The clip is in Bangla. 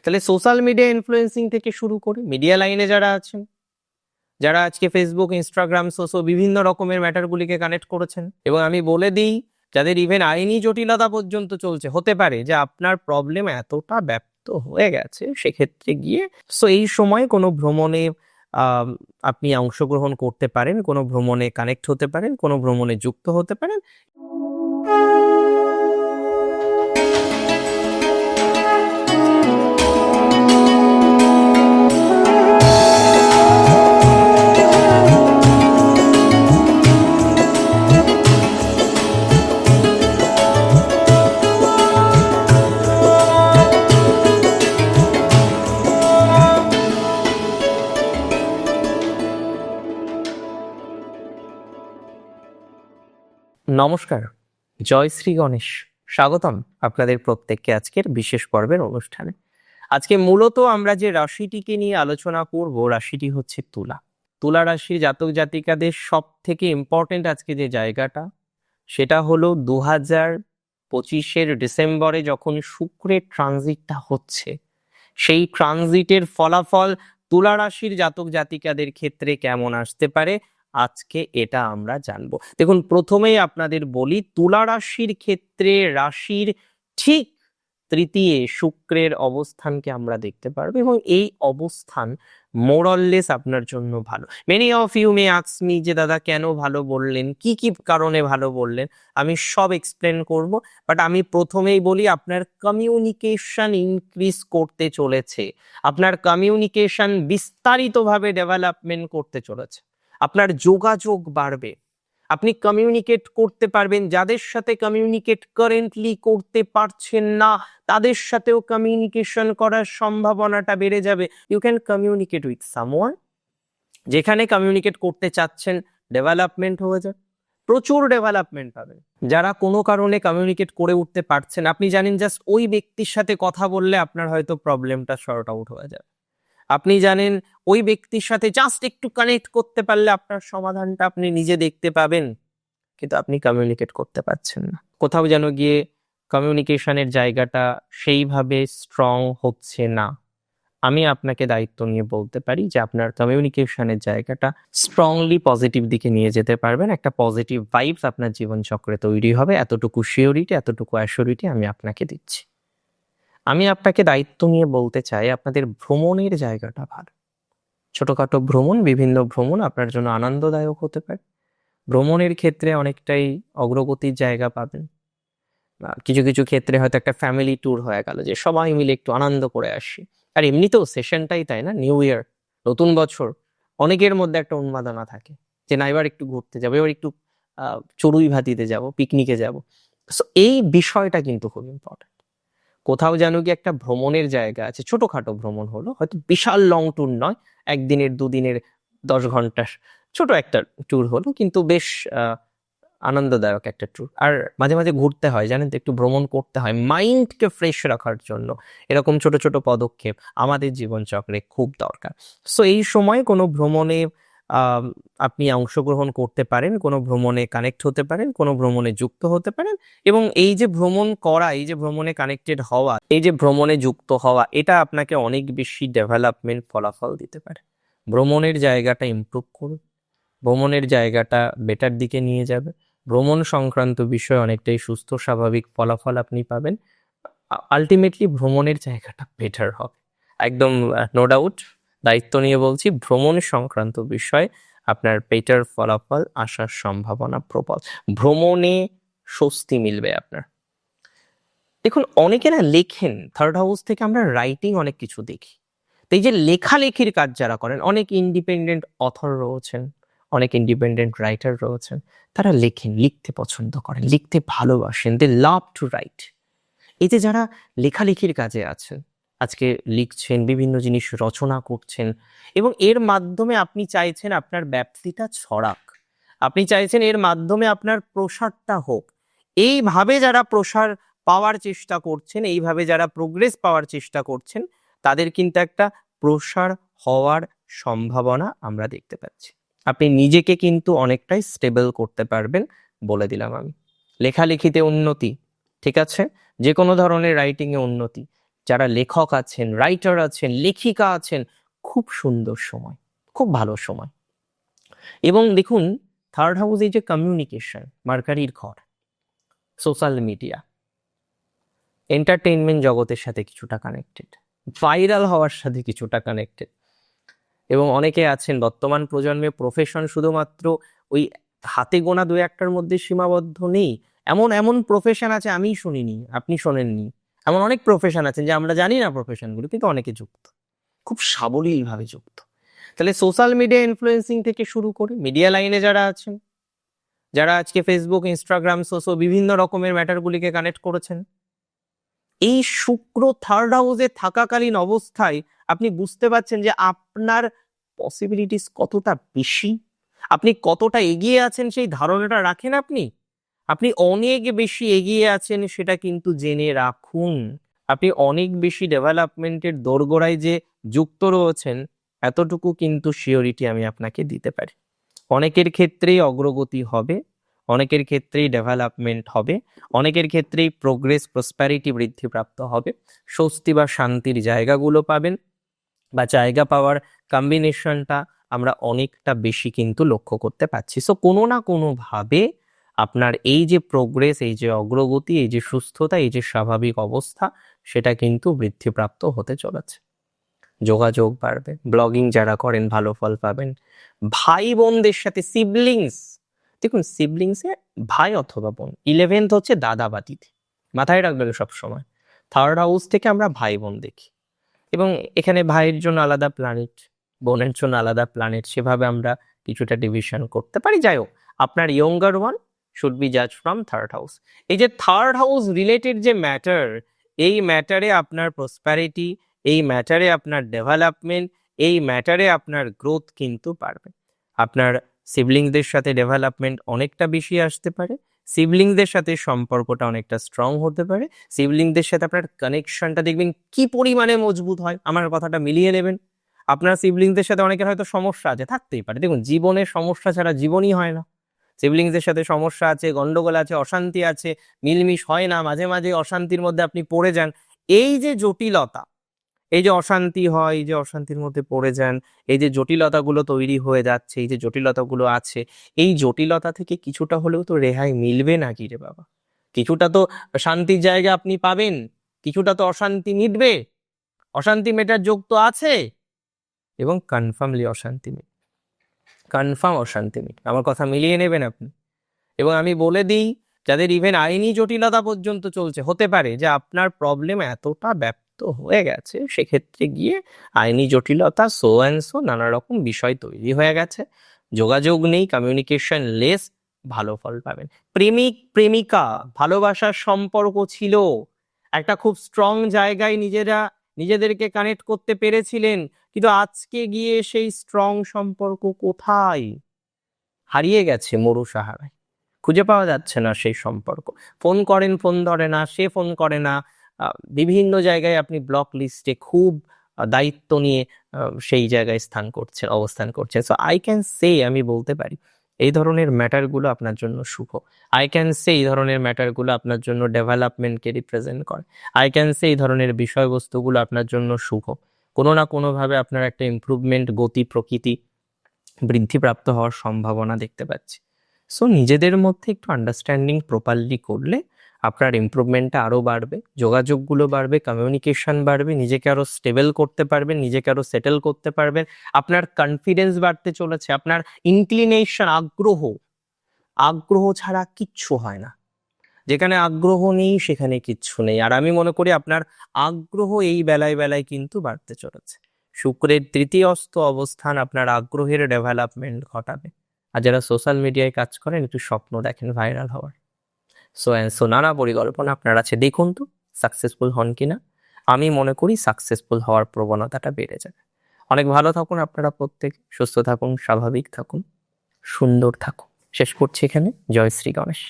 তাহলে সোশ্যাল মিডিয়া ইনফ্লুয়েন্সিং থেকে শুরু করে মিডিয়া লাইনে যারা আছেন, যারা আজকে ফেসবুক, ইনস্টাগ্রাম, সোশ্যাল বিভিন্ন রকমের ম্যাটারগুলিকে কানেক্ট করেছেন, এবং আমি বলে দিই যাদের ইভেন আইনি জটিলতা পর্যন্ত চলছে, হতে পারে যে আপনার প্রবলেম এতটা ব্যাপ্ত হয়ে গেছে সেক্ষেত্রে গিয়ে এই সময় কোনো ভ্রমণে আপনি অংশগ্রহণ করতে পারেন, কোনো ভ্রমণে কানেক্ট হতে পারেন, কোনো ভ্রমণে যুক্ত হতে পারেন। নমস্কার, জয় শ্রী গণেশ। স্বাগতম আপনাদের প্রত্যেককে আজকের বিশেষ পর্বের অনুষ্ঠানে। আজকে মূলত আমরা যে রাশিটিকে নিয়ে আলোচনা করব, রাশিটি হচ্ছে তুলা। তুলা রাশির জাতক জাতিকাদের সব থেকে ইম্পর্টেন্ট আজকে যে জায়গাটা, সেটা হলো 2025-এর ডিসেম্বরে যখন শুক্রের ট্রানজিটটা হচ্ছে, সেই ট্রানজিটের ফলাফল তুলা রাশির জাতক জাতিকাদের ক্ষেত্রে কেমন আসতে পারে, আজকে এটা আমরা জানবো। দেখুন, প্রথমেই আপনাদের বলি, তুলা রাশির ক্ষেত্রে রাশির ঠিক তৃতীয় শুক্রের অবস্থানকে আমরা দেখতে পারবো, এবং এই অবস্থান মোরললেস আপনার জন্য ভালো। Many of you may ask me যে দাদা কেন ভালো বললেন, কি কি কারণে ভালো বললেন, আমি সব এক্সপ্লেন করব। বাট আমি প্রথমেই বলি, আপনার কমিউনিকেশন ইনক্রিজ করতে চলেছে, আপনার কমিউনিকেশন বিস্তারিতভাবে ডেভেলপমেন্ট করতে চলেছে, আপনার যোগাযোগ বাড়বে, আপনি কমিউনিকেট করতে পারবেন, যাদের সাথে কমিউনিকেট কারেন্টলি করতে পারছেন না তাদের সাথেও কমিউনিকেশন করার সম্ভাবনাটা বেড়ে যাবে। You can communicate with someone, যেখানে কমিউনিকেট করতে চাচ্ছেন ডেভেলপমেন্ট হয়ে যাবে, প্রচুর ডেভেলপমেন্ট পাবেন। যারা কোনো কারণে কমিউনিকেট করে উঠতে পারছেন, আপনি জানেন জাস্ট ওই ব্যক্তির সাথে কথা বললে আপনার হয়তো প্রবলেমটা সর্ট আউট হয়ে যাবে, আপনি জানেন ওই ব্যক্তির সাথে জাস্ট একটু কানেক্ট করতে পারলে আপনার সমাধানটা আপনি নিজে দেখতে পাবেন, কিন্তু আপনি কমিউনিকেট করতে পারছেন না, কোথাও যেন গিয়ে কমিউনিকেশনের জায়গাটা সেইভাবে স্ট্রং হচ্ছে না। আমি আপনাকে দায়িত্ব নিয়ে বলতে পারি যে আপনার কমিউনিকেশনের জায়গাটা স্ট্রংলি পজিটিভ দিকে নিয়ে যেতে পারবেন, একটা পজিটিভ ভাইবস আপনার জীবনচক্রে তৈরি হবে, এতটুকু শিওরিটি, এতটুকু অ্যাসিওরিটি আমি আপনাকে দিচ্ছি। আমি আপনাকে দায়িত্ব নিয়ে বলতে চাই, আপনাদের ভ্রমণের জায়গাটা ভালো। ছোটখাটো ভ্রমণ, বিভিন্ন ভ্রমণ আপনার জন্য আনন্দদায়ক হতে পারে। ভ্রমণের ক্ষেত্রে অনেকটাই অগ্রগতির জায়গা পাবেন। কিছু কিছু ক্ষেত্রে হয়তো একটা ফ্যামিলি ট্যুর হয়ে গেল, যে সবাই মিলে একটু আনন্দ করে আসি। আর এমনিতেও সেশনটাই তাই না, নিউ ইয়ার, নতুন বছর, অনেকের মধ্যে একটা উন্মাদনা থাকে যে না, এবার একটু ঘুরতে যাবো, এবার একটু চড়ুই ভাতিতে যাব, পিকনিকে যাব। সো এই বিষয়টা কিন্তু খুব ইম্পর্টেন্ট। কোথাও যেন কি একটা ভ্রমণের জায়গা আছে, ছোটখাটো ভ্রমণ হলো, হয়তো বিশাল লং ট্যুর নয়, 1 দিনের 2 দিনের 10 ঘন্টার ছোট একটা ট্যুর হলো, কিন্তু বেশ আনন্দদায়ক একটা ট্যুর। আর মাঝে মাঝে ঘুরতে হয়, জানেন তো, একটু ভ্রমণ করতে হয় মাইন্ডকে ফ্রেশ রাখার জন্য। এরকম ছোট ছোট পদক্ষেপ আমাদের জীবনচক্রে খুব দরকার। সো এই সময় কোনো ভ্রমণে আপনি অংশগ্রহণ করতে পারেন, কোনো ভ্রমণে কানেক্ট হতে পারেন, কোনো ভ্রমণে যুক্ত হতে পারেন, এবং এই যে ভ্রমণ করা, এই যে ভ্রমণে কানেক্টেড হওয়া, এই যে ভ্রমণে যুক্ত হওয়া, এটা আপনাকে অনেক বেশি ডেভেলপমেন্ট ফলাফল দিতে পারে। ভ্রমণের জায়গাটা ইমপ্রুভ করুন, ভ্রমণের জায়গাটা বেটার দিকে নিয়ে যাবে, ভ্রমণ সংক্রান্ত বিষয়ে অনেকটাই সুস্থ স্বাভাবিক ফলাফল আপনি পাবেন। আলটিমেটলি ভ্রমণের জায়গাটা বেটার হবে, একদম নো ডাউট। দায়িত্ব নিয়ে বলছি, ভ্রমণ সংক্রান্ত বিষয়ে আপনার বেটার ফলাফল আসার সম্ভাবনা প্রবল। ভ্রমণে স্বস্তি মিলবে আপনার। দেখুন, অনেকে না লেখেন, থার্ড হাউস থেকে আমরা রাইটিং অনেক কিছু দেখি। তো এই যে লেখালেখির কাজ যারা করেন, অনেক ইন্ডিপেন্ডেন্ট অথর রয়েছেন, অনেক ইন্ডিপেন্ডেন্ট রাইটার রয়েছেন, তারা লেখেন, লিখতে পছন্দ করেন, লিখতে ভালোবাসেন, দে লাভ টু রাইট। এই যে যারা লেখালেখির কাজে আছেন, আজকে লিখছেন, বিভিন্ন জিনিস রচনা করছেন, এবং এর মাধ্যমে আপনি চাইছেন আপনার ব্যাপ্তিটা ছড়াক, আপনি চাইছেন এর মাধ্যমে আপনার প্রসারটা হোক। এইভাবে যারা প্রসার পাওয়ার চেষ্টা করছেন, এইভাবে যারা প্রোগ্রেস পাওয়ার চেষ্টা করছেন, তাদের কিন্তু একটা প্রসার হওয়ার সম্ভাবনা আমরা দেখতে পাচ্ছি। আপনি নিজেকে কিন্তু অনেকটাই স্টেবল করতে পারবেন, বলে দিলাম আমি। লেখালেখিতে উন্নতি, ঠিক আছে, যে কোনো ধরনের রাইটিং এ উন্নতি, যারা লেখক আছেন, রাইটার আছেন, লেখিকা আছেন, খুব সুন্দর সময়, খুব ভালো সময়। এবং দেখুন, থার্ড হাউস এই যে কমিউনিকেশন, মার্কারির ঘর, সোশ্যাল মিডিয়া, এন্টারটেইনমেন্ট জগতের সাথে কিছুটা কানেক্টেড, ভাইরাল হওয়ার সাথে কিছুটা কানেক্টেড। এবং অনেকে আছেন বর্তমান প্রজন্মে প্রফেশন শুধুমাত্র ওই হাতে গোনা দু একটার মধ্যে সীমাবদ্ধ নেই। এমন এমন প্রফেশন আছে আমি শুনিনি, আপনি শোনেননি, এমন অনেক প্রফেশন আছে যে আমরা জানি না প্রফেশনগুলো, কিন্তু অনেকে যুক্ত, খুব সাবলীলভাবে যুক্ত। তাহলে সোশ্যাল মিডিয়া ইনফ্লুয়েন্সিং থেকে শুরু করে মিডিয়া লাইনে যারা আছেন, যারা আজকে ফেসবুক, ইনস্টাগ্রাম, সোশো বিভিন্ন রকমের ম্যাটারগুলিকে কানেক্ট করেছেন, এই শুক্র থার্ড হাউসে থাকাকালীন অবস্থায় আপনি বুঝতে পারছেন যে আপনার পসিবিলিটিস কতটা বেশি, আপনি কতটা এগিয়ে আছেন সেই ধারণাটা রাখেন। আপনি অনেক বেশি এগিয়ে আছেন সেটা কিন্তু জেনে রাখুন। আপনি অনেক বেশি ডেভেলপমেন্টের দোরগোড়ায় যে যুক্ত রয়েছেন, এতটুকু কিন্তু শিওরিটি আমি আপনাকে দিতে পারি। অনেকের ক্ষেত্রেই অগ্রগতি হবে, অনেকের ক্ষেত্রেই ডেভেলপমেন্ট হবে, অনেকের ক্ষেত্রেই প্রোগ্রেস, প্রসপ্যারিটি বৃদ্ধিপ্রাপ্ত হবে, স্বস্তি বা শান্তির জায়গাগুলো পাবেন, বা জায়গা পাওয়ার কম্বিনেশনটা আমরা অনেকটা বেশি কিন্তু লক্ষ্য করতে পারছি। সো কোনো না কোনোভাবে আপনার এই যে প্রোগ্রেস, এই যে অগ্রগতি, এই যে সুস্থতা, এই যে স্বাভাবিক অবস্থা, সেটা কিন্তু বৃদ্ধিপ্রাপ্ত হতে চলেছে। যোগাযোগ বাড়বে, ব্লগিং যারা করেন ভালো ফল পাবেন, ভাই বোনদের সাথে সিবলিংস, দেখুন সিবলিংসে ভাই অথবা বোন, 11th হচ্ছে দাদা বা দিদি, মাথায় রাখবেন সবসময়। থার্ড হাউস থেকে আমরা ভাই বোন দেখি, এবং এখানে ভাইয়ের জন্য আলাদা প্ল্যানেট, বোনের জন্য আলাদা প্ল্যানেট, সেভাবে আমরা কিছুটা ডিভিশন করতে পারি। যাই হোক, আপনার ইয়ঙ্গার ওয়ান শুড বি জাজ ফ্রম থার্ড হাউস। এই যে থার্ড হাউস রিলেটেড যে ম্যাটার, এই ম্যাটারে আপনার প্রসপ্যারিটি, এই ম্যাটারে আপনার ডেভেলপমেন্ট, এই ম্যাটারে আপনার গ্রোথ কিন্তু বাড়বে। আপনার সিবলিংসদের সাথে ডেভেলপমেন্ট অনেকটা বেশি আসতে পারে, সিবলিংসদের সাথে সম্পর্কটা অনেকটা স্ট্রং হতে পারে, সিবলিংসদের সাথে আপনার কানেকশনটা দেখবেন কি পরিমাণে মজবুত হয়। আমার কথাটা মিলিয়ে নেবেন। আপনার সিবলিংসদের সাথে অনেকের হয়তো সমস্যা আছে, থাকতেই পারে, দেখুন জীবনে সমস্যা ছাড়া জীবনই হয় না। সিবলিংসদের সাথে সমস্যা আছে, গন্ডগোল আছে, অশান্তি আছে, মিলমিশ হয় না, মাঝে মাঝে অশান্তির মধ্যে আপনি পড়ে যান। এই যে জটিলতা, এই যে অশান্তি হয়, এই যে অশান্তির মধ্যে পড়ে যান, এই যে জটিলতাগুলো তৈরি হয়ে যাচ্ছে, এই যে জটিলতাগুলো আছে, এই জটিলতা থেকে কিছুটা হলেও তো রেহাই মিলবে নাকি রে বাবা? কিছুটা তো শান্তির জায়গা আপনি পাবেন, কিছুটা তো অশান্তি মিটবে, অশান্তি মেটার যোগ তো আছে, এবং কনফার্মলি অশান্তি মিট, কনফার্ম অশান্তি মিট। আমার কথা মিলিয়ে নেবেন আপনি। এবং আমি বলে দিই, যাদের ইভেন আইনি জটিলতা পর্যন্ত চলছে, হতে পারে যে আপনার প্রবলেম এতটা ব্যাপ্ত হয়ে গেছে, সেক্ষেত্রে গিয়ে আইনি জটিলতা, সো অ্যান্ড সো নানা রকম বিষয় তৈরি হয়ে গেছে, যোগাযোগ নেই, কমিউনিকেশন লেস, ভালো ফল পাবেন। প্রেমিক প্রেমিকা, ভালোবাসার সম্পর্ক ছিল, একটা খুব স্ট্রং জায়গায় নিজেদেরকে কানেক্ট করতে পেরেছিলেন, কিন্তু আজকে গিয়ে সেই স্ট্রং সম্পর্ক কোথায়? হারিয়ে গেছে মরু সাহারায়, খুঁজে পাওয়া যাচ্ছে না সেই সম্পর্ক। ফোন করেন, ফোন ধরে না, সে ফোন করে না, বিভিন্ন জায়গায় আপনি ব্লক লিস্টে খুব দায়িত্ব নিয়ে সেই জায়গায় অবস্থান করছেন। সো আই ক্যান সে, আমি বলতে পারি এই ধরনের ম্যাটারগুলো আপনার জন্য শুভ। আই ক্যান সে এই ধরনের ম্যাটারগুলো আপনার জন্য ডেভেলপমেন্টকে রিপ্রেজেন্ট করে। আই ক্যান সে এই ধরনের বিষয়বস্তুগুলো আপনার জন্য শুভ। কোনো না কোনোভাবে আপনার একটা ইমপ্রুভমেন্ট, গতি প্রকৃতি বৃদ্ধিপ্রাপ্ত হওয়ার সম্ভাবনা দেখতে পাচ্ছি। সো নিজেদের মধ্যে একটু আন্ডারস্ট্যান্ডিং প্রপারলি করলে আপনার ইমপ্রুভমেন্টটা আরও বাড়বে, যোগাযোগগুলো বাড়বে, কমিউনিকেশন বাড়বে, নিজেকে আরও স্টেবল করতে পারবেন, নিজেকে আরও সেটেল করতে পারবেন, আপনার কনফিডেন্স বাড়তে চলেছে, আপনার ইনক্লিনেশন, আগ্রহ ছাড়া কিচ্ছু হয় না। যেখানে আগ্রহ নেই সেখানে কিচ্ছু নেই। আর আমি মনে করি আপনার আগ্রহ এই বেলায় কিন্তু বাড়তে চলেছে। শুক্রের তৃতীয়স্থ অবস্থান আপনার আগ্রহের ডেভেলপমেন্ট ঘটাবে। আর যারা সোশ্যাল মিডিয়ায় কাজ করেন, একটু স্বপ্ন দেখেন ভাইরাল হওয়ার, সো নানা পরিকল্পনা আপনার আছে, দেখুন তো সাকসেসফুল হন কিনা। আমি মনে করি সাকসেসফুল হওয়ার প্রবণতাটা বেড়ে যাবে। অনেক ভালো থাকুন আপনারা প্রত্যেকে, সুস্থ থাকুন, স্বাভাবিক থাকুন, সুন্দর থাকুন। শেষ করছি এখানে। জয় শ্রী গণেশ।